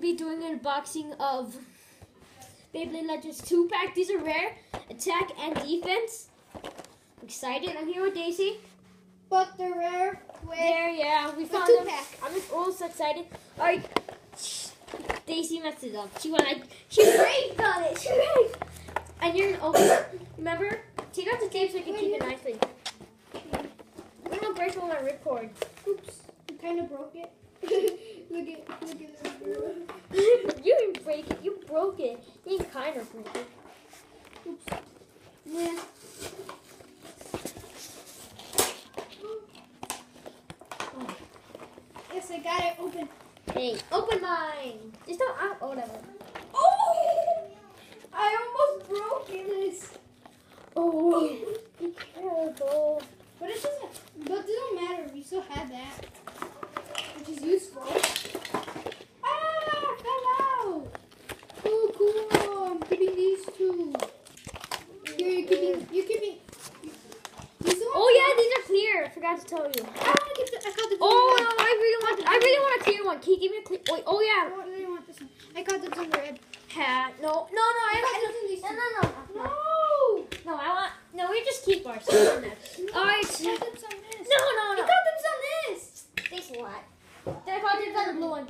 be doing an unboxing of Beyblade Legends 2-pack. These are rare, attack and defense. I'm excited. I'm here with Daisy. But they're rare. There, yeah, we found them. I'm just also excited. All right, Daisy messed it up. She raved on it. She raved. And you're remember? Take out the tape so I can keep it nicely. I'm gonna break all my ripcord. Oops, you kind of broke it. Look at this girl. You didn't break it. You broke it. You didn't kind of break it. Oops. Yeah. Oh. Yes, I got it open. Hey, open mine. It's not out. Oh, whatever. Oh! I almost broke this. Oh, be careful. But it doesn't matter. We still have that, which is useful. Ah, I fell out. Oh, cool. I'm keeping these two. Here, you're keeping. Oh yeah, these are clear. I forgot to tell you. I got the. Oh no, I really want a clear one. Can you give me a clear? Wait, oh yeah. I really want this one. I got this in red. Hat. No. I No, we just keep ours. All right. I got this on this. No. I got this on this. This what? Then I got this on the blue one.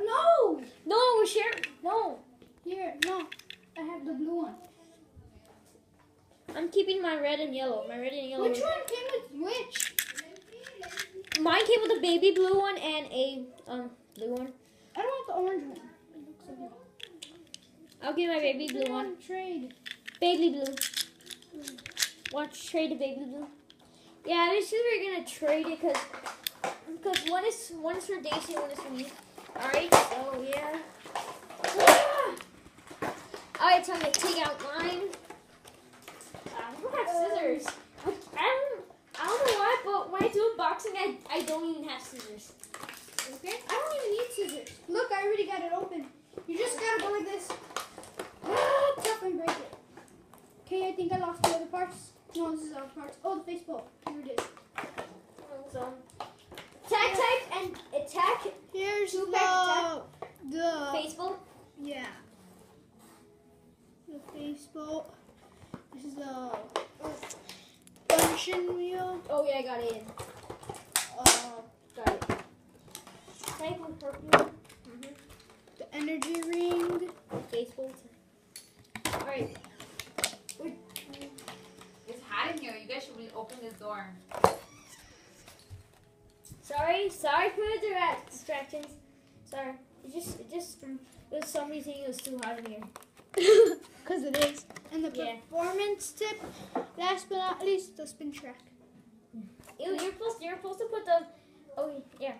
No. No, we share. No. Here, no. I have the blue one. I'm keeping my red and yellow. Which one came with which? Mine came with a baby blue one and a blue one. I don't want the orange one. It looks so good. I'll get my baby blue one. Trade. Baby blue. Want to trade the baby blue? Yeah, this is we're gonna trade it because one is for Daisy, one is for me. All right, so yeah. All right, time to take out mine. I don't have scissors. I don't know why, but when I do unboxing, I don't even have scissors. Okay. I don't even need scissors. Look, I already got it open. You just gotta go like this. Tough and break it. Okay, I think I lost the other parts. No, this is all parts. Oh, the face bolt. Here it is. So, attack type and attack. Here's the face bolt. Yeah. The face bolt. This is the function wheel. Oh yeah, I got it in. Got it. Type with perfume. The energy ring. Face bolt. All right. It's hot in here. You guys should open this door. Sorry for the distractions. Sorry. It was some reason it was too hot in here. Because it is. And the performance tip, last but not least, the spin track. You're supposed to put the, yeah.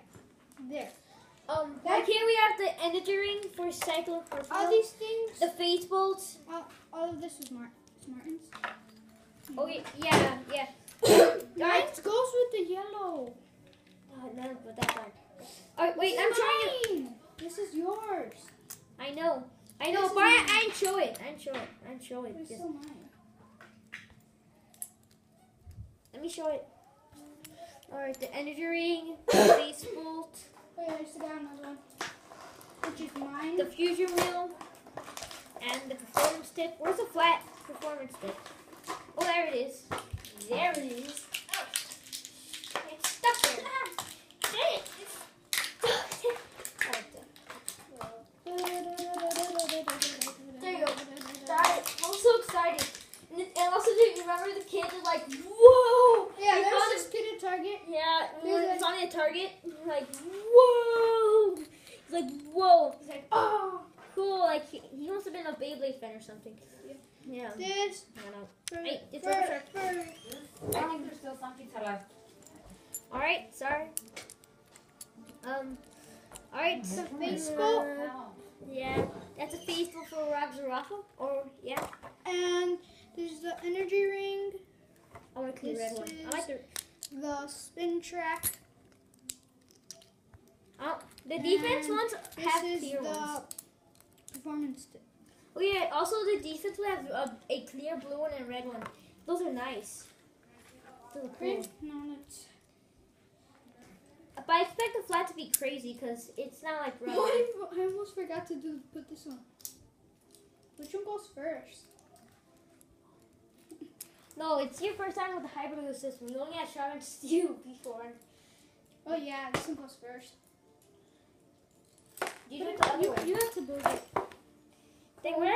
There. Why can't we have the energy ring for cycle? All these things. The face bolts. All of this is Martin's. Oh yeah. Mine goes with the yellow. No, but that's fine. Alright, wait, I'm trying to. This is yours. I know, but I didn't show it. This is mine. Let me show it. Alright, the energy ring, the face bolt. Wait, I still got another one. Which is mine. The fusion wheel. And the performance tip. Where's the flat performance tip? Oh, there it is. There it is. It's stuck there. Dang it. It's stuck. There you go. Got it. I'm so excited. And also, do you remember the kids are like, whoa. Yeah, there's this kid at Target. Yeah, when it's on at Target, like, whoa. He's like, whoa. He's like, oh, cool. Like, he must have been a Beyblade fan or something. Yeah. This. I don't know. Hey, it's over. I think there's still some pizza left. All right, sorry. All right. The face bolt. Yeah, that's a face bolt for Raffle. Or yeah. And there's the energy ring. I want to clear the red one. I like the spin track. Oh, the defense ones have clear ones. This is the performance tip. Oh yeah, also the defense will have a clear blue one and red one. Those are nice. Those are cool. No, let's. But I expect the flat to be crazy because it's not like rubber. Oh, I almost forgot to put this one. Which one goes first? No, it's your first time with the hybrid system. You only had shot and steel before. Oh yeah, this one goes first. You do it the other way. You have to build it. They were